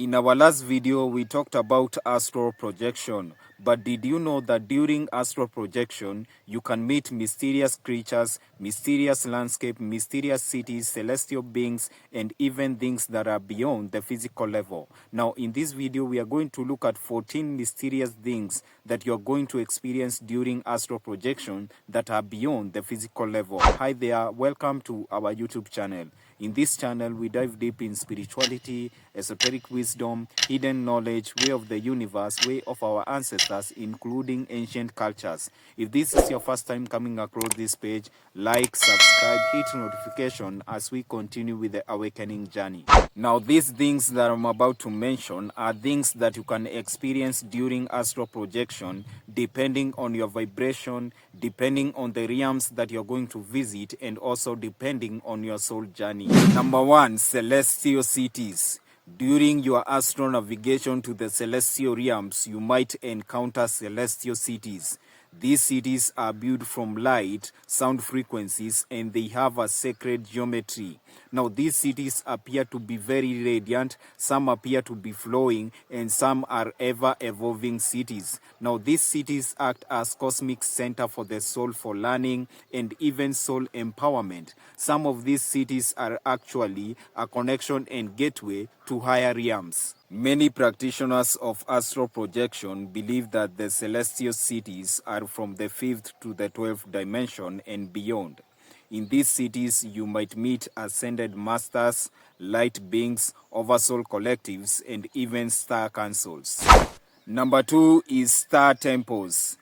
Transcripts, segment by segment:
In our last video, we talked about astral projection. But did you know that during astral projection, you can meet mysterious creatures, mysterious landscape, mysterious cities, celestial beings, and even things that are beyond the physical level? Now, in this video, we are going to look at 14 mysterious things that you are going to experience during astral projection that are beyond the physical level. Hi there, welcome to our YouTube channel. In this channel, we dive deep in spirituality, esoteric wisdom, hidden knowledge, way of the universe, way of our ancestors, including ancient cultures. If this is your first time coming across this page, like, subscribe, hit notification as we continue with the awakening journey. Now, these things that I'm about to mention are things that you can experience during astral projection, depending on your vibration, depending on the realms that you're going to visit, and also depending on your soul journey. Number 1, celestial cities. During your astral navigation to the celestial realms, you might encounter celestial cities. These cities are built from light, sound frequencies, and they have a sacred geometry. Now, these cities appear to be very radiant, some appear to be flowing, and some are ever-evolving cities. Now, these cities act as cosmic center for the soul for learning and even soul empowerment. Some of these cities are actually a connection and gateway to higher realms. Many practitioners of astral projection believe that the celestial cities are from the 5th to the 12th dimension and beyond. In these cities, you might meet ascended masters, light beings, oversoul collectives, and even star councils. Number 2 is star temples.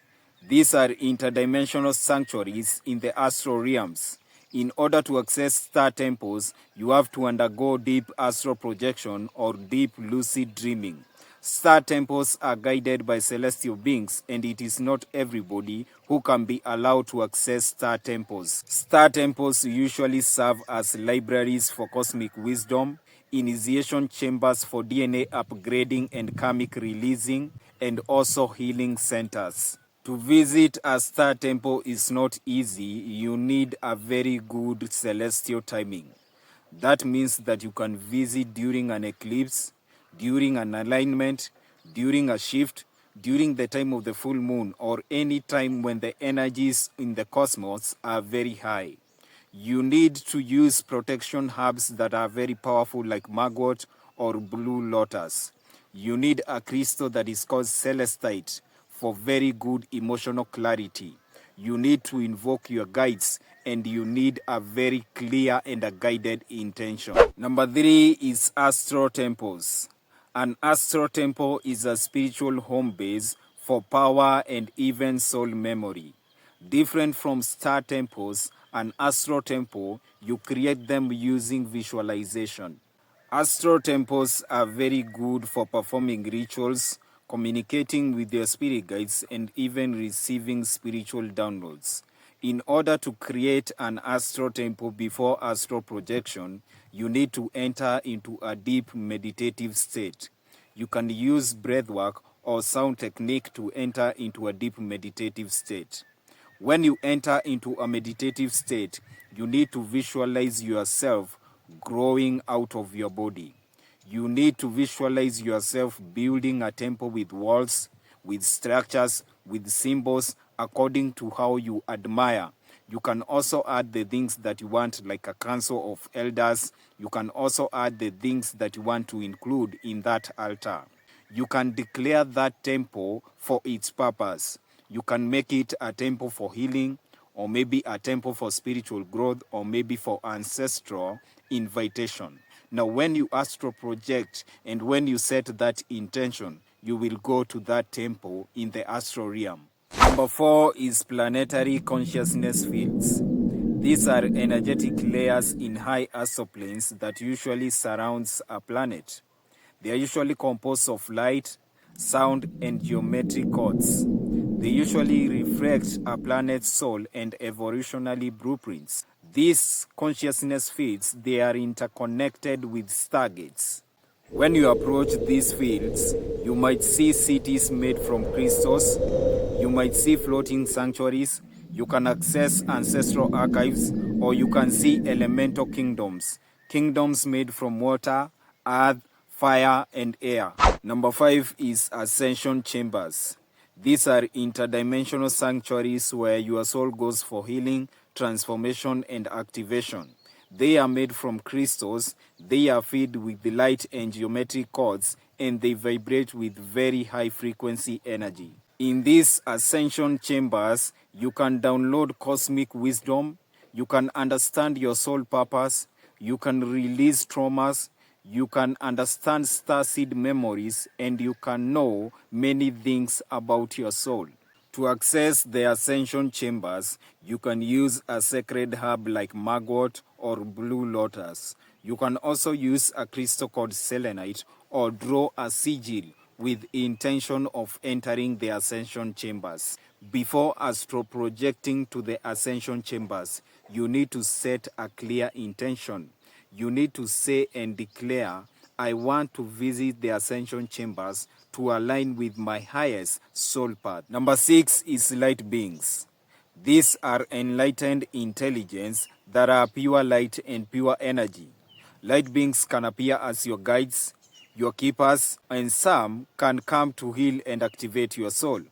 These are interdimensional sanctuaries in the astral realms. In order to access star temples, you have to undergo deep astral projection or deep lucid dreaming. Star temples are guided by celestial beings, and it is not everybody who can be allowed to access star temples. Star temples usually serve as libraries for cosmic wisdom, initiation chambers for DNA upgrading and karmic releasing, and also healing centers. To visit a star temple is not easy. You need a very good celestial timing. That means that you can visit during an eclipse, during an alignment, during a shift, during the time of the full moon, or any time when the energies in the cosmos are very high. You need to use protection herbs that are very powerful like magwort or blue lotus. You need a crystal that is called celestite for very good emotional clarity. You need to invoke your guides, and you need a very clear and a guided intention. Number 3 is astral temples. An astral temple is a spiritual home base for power and even soul memory. Different from star temples, an astral temple, you create them using visualization. Astral temples are very good for performing rituals, communicating with your spirit guides, and even receiving spiritual downloads. In order to create an astral temple before astral projection, you need to enter into a deep meditative state. You can use breathwork or sound technique to enter into a deep meditative state. When you enter into a meditative state, you need to visualize yourself growing out of your body. You need to visualize yourself building a temple with walls, with structures, with symbols, according to how you admire. You can also add the things that you want, like a council of elders. You can also add the things that you want to include in that altar. You can declare that temple for its purpose. You can make it a temple for healing, or maybe a temple for spiritual growth, or maybe for ancestral invitation. Now, when you astral project and when you set that intention, you will go to that temple in the astral realm. Number 4 is planetary consciousness fields. These are energetic layers in high astral planes that usually surrounds a planet. They are usually composed of light, sound, and geometric codes. They usually reflect a planet's soul and evolutionary blueprints. These consciousness fields, they are interconnected with stargates. When you approach these fields, you might see cities made from crystals, you might see floating sanctuaries, you can access ancestral archives, or you can see elemental kingdoms, kingdoms made from water, earth, fire, and air. Number 5 is Ascension Chambers. These are interdimensional sanctuaries where your soul goes for healing, transformation, and activation. They are made from crystals, they are filled with the light and geometric chords, and they vibrate with very high frequency energy. In these ascension chambers, you can download cosmic wisdom, you can understand your soul purpose, you can release traumas, you can understand starseed memories, and you can know many things about your soul. To access the Ascension Chambers, you can use a sacred herb like magwort or blue lotus. You can also use a crystal called selenite or draw a sigil with intention of entering the Ascension Chambers. Before astro projecting to the Ascension Chambers, you need to set a clear intention. You need to say and declare, I want to visit the Ascension Chambers to align with my highest soul path. Number 6 is light beings. These are enlightened intelligence that are pure light and pure energy. Light beings can appear as your guides, your keepers, and some can come to heal and activate your soul.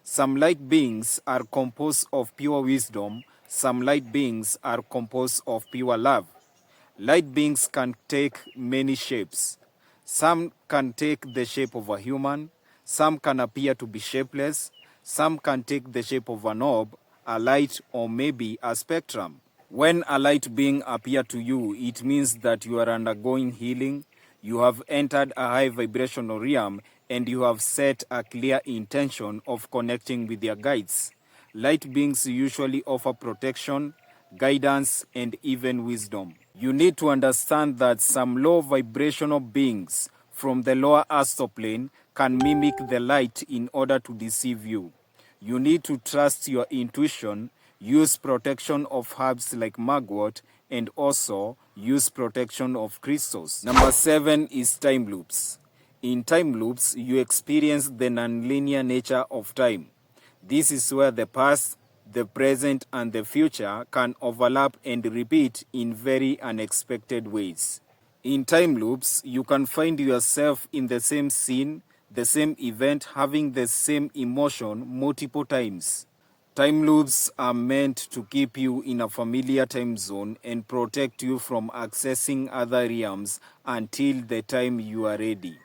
Some light beings are composed of pure wisdom, some light beings are composed of pure love. Light beings can take many shapes. Some can take the shape of a human, some can appear to be shapeless, some can take the shape of an orb, a light, or maybe a spectrum. When a light being appears to you, it means that you are undergoing healing, you have entered a high vibrational realm, and you have set a clear intention of connecting with your guides. Light beings usually offer protection, guidance, and even wisdom. You need to understand that some low vibrational beings from the lower astral plane can mimic the light in order to deceive you. You need to trust your intuition, use protection of herbs like magwort, and also use protection of crystals. Number 7 is time loops. In time loops, you experience the nonlinear nature of time. This is where the past, the present, and the future can overlap and repeat in very unexpected ways. In time loops, you can find yourself in the same scene, the same event, having the same emotion multiple times. Time loops are meant to keep you in a familiar time zone and protect you from accessing other realms until the time you are ready.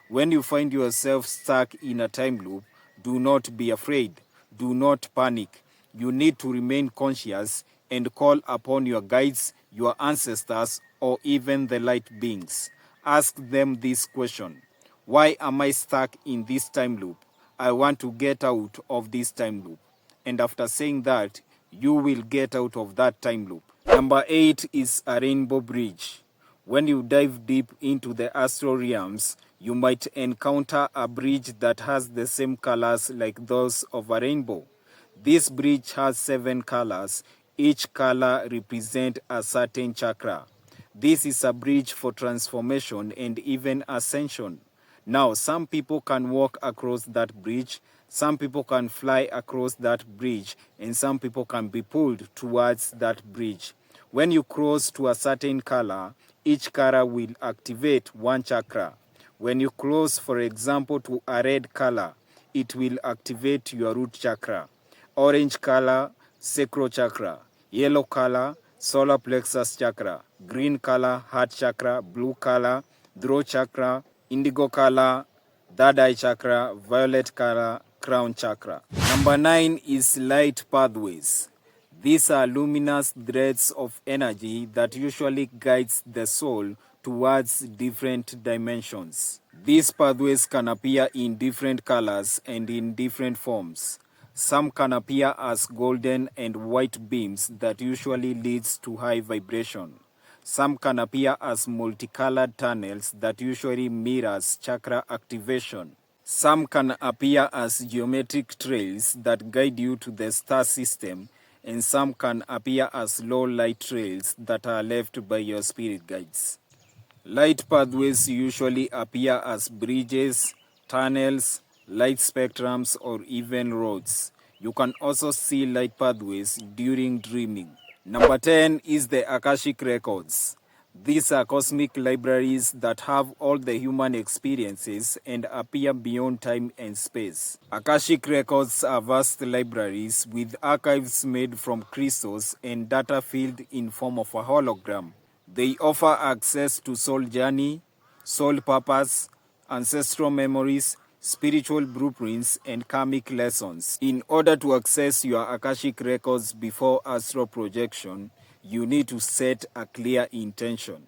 When you find yourself stuck in a time loop, do not be afraid. Do not panic. You need to remain conscious and call upon your guides, your ancestors, or even the light beings. Ask them this question: why am I stuck in this time loop? I want to get out of this time loop. And after saying that, you will get out of that time loop. Number 8 is a rainbow bridge. When you dive deep into the astral realms, you might encounter a bridge that has the same colors like those of a rainbow. This bridge has 7 colors. Each color represents a certain chakra. This is a bridge for transformation and even ascension. Now, some people can walk across that bridge, some people can fly across that bridge, and some people can be pulled towards that bridge. When you cross to a certain color, each color will activate one chakra. When you cross, for example, to a red color, it will activate your root chakra. Orange color, sacral chakra. Yellow color, solar plexus chakra. Green color, heart chakra. Blue color, throat chakra. Indigo color, third eye chakra. Violet color, crown chakra. Number 9 is light pathways. These are luminous threads of energy that usually guides the soul towards different dimensions. These pathways can appear in different colors and in different forms. Some can appear as golden and white beams that usually leads to high vibration. Some can appear as multicolored tunnels that usually mirrors chakra activation. Some can appear as geometric trails that guide you to the star system, and some can appear as low light trails that are left by your spirit guides. Light pathways usually appear as bridges, tunnels, light spectrums, or even roads. You can also see light pathways during dreaming. Number 10 is the Akashic Records. These are cosmic libraries that have all the human experiences and appear beyond time and space. Akashic Records are vast libraries with archives made from crystals and data filled in form of a hologram. They offer access to soul journey, soul purpose, ancestral memories, spiritual blueprints, and karmic lessons. In order to access your Akashic Records before astral projection, you need to set a clear intention.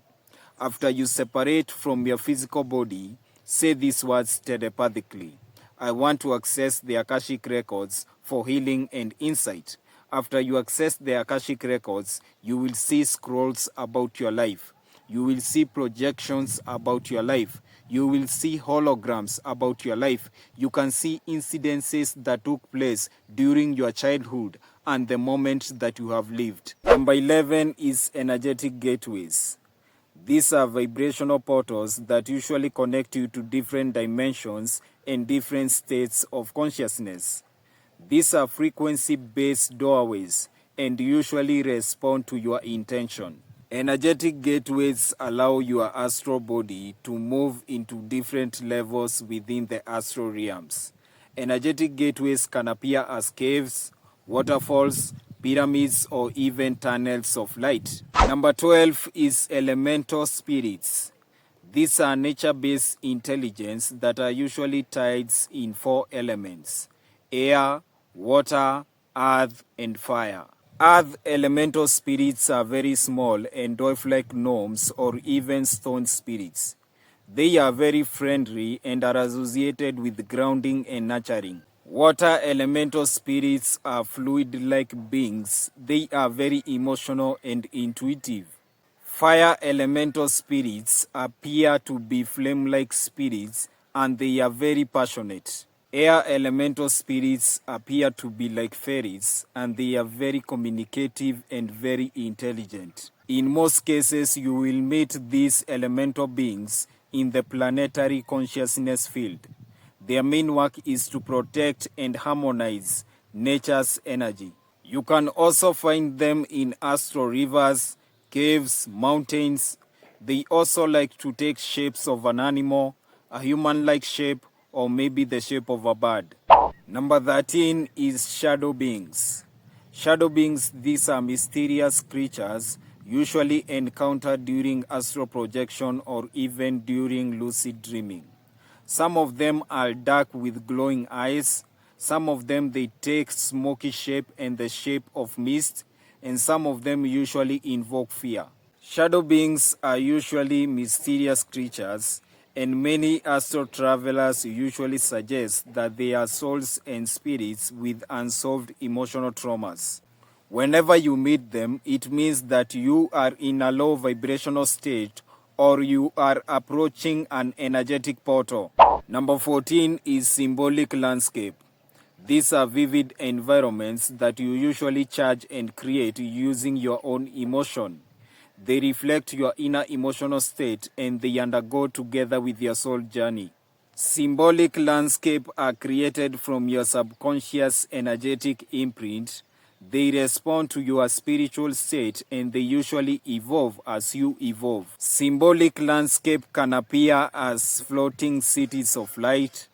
After you separate from your physical body, say these words telepathically. I want to access the Akashic Records for healing and insight. After you access the Akashic Records, you will see scrolls about your life. You will see projections about your life. You will see holograms about your life. You can see incidences that took place during your childhood and the moment that you have lived. Number 11 is energetic gateways. These are vibrational portals that usually connect you to different dimensions and different states of consciousness. These are frequency-based doorways and usually respond to your intention. Energetic gateways allow your astral body to move into different levels within the astral realms. Energetic gateways can appear as caves, waterfalls, pyramids, or even tunnels of light. Number 12 is elemental spirits. These are nature-based intelligence that are usually tied in 4 elements: air, water, earth, and fire. Earth elemental spirits are very small and dwarf-like gnomes or even stone spirits. They are very friendly and are associated with grounding and nurturing. Water elemental spirits are fluid-like beings. They are very emotional and intuitive. Fire elemental spirits appear to be flame-like spirits and they are very passionate. Air elemental spirits appear to be like fairies and they are very communicative and very intelligent. In most cases, you will meet these elemental beings in the planetary consciousness field. Their main work is to protect and harmonize nature's energy. You can also find them in astral rivers, caves, mountains. They also like to take shapes of an animal, a human-like shape, or maybe the shape of a bird. Number 13 is shadow beings. Shadow beings, these are mysterious creatures usually encountered during astral projection or even during lucid dreaming. Some of them are dark with glowing eyes. Some of them they take smoky shape and the shape of mist, and some of them usually invoke fear. Shadow beings are usually mysterious creatures, and many astral travelers usually suggest that they are souls and spirits with unsolved emotional traumas. Whenever you meet them, it means that you are in a low vibrational state or you are approaching an energetic portal. Number 14 is symbolic landscape. These are vivid environments that you usually charge and create using your own emotion. They reflect your inner emotional state and they undergo together with your soul journey. Symbolic landscape are created from your subconscious energetic imprint. They respond to your spiritual state and they usually evolve as you evolve. Symbolic landscape can appear as floating cities of light,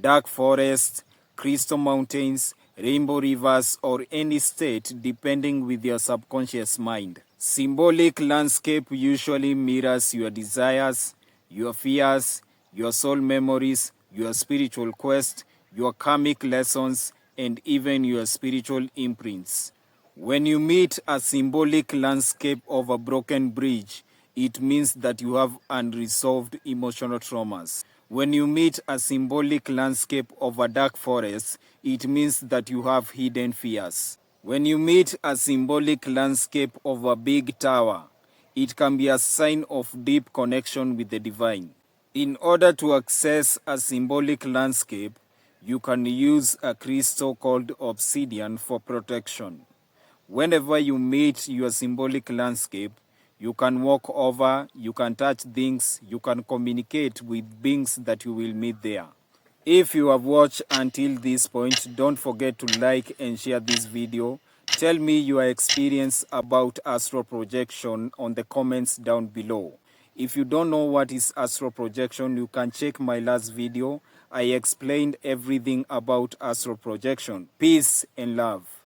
dark forests, crystal mountains, rainbow rivers, or any state depending with your subconscious mind. Symbolic landscape usually mirrors your desires, your fears, your soul memories, your spiritual quest, your karmic lessons, and even your spiritual imprints. When you meet a symbolic landscape of a broken bridge, it means that you have unresolved emotional traumas. When you meet a symbolic landscape of a dark forest, it means that you have hidden fears. When you meet a symbolic landscape of a big tower, it can be a sign of deep connection with the divine. In order to access a symbolic landscape, you can use a crystal called obsidian for protection. Whenever you meet your symbolic landscape, you can walk over, you can touch things, you can communicate with beings that you will meet there. If you have watched until this point, don't forget to like and share this video. Tell me your experience about astral projection on the comments down below. If you don't know what is astral projection, you can check my last video. I explained everything about astral projection. Peace and love.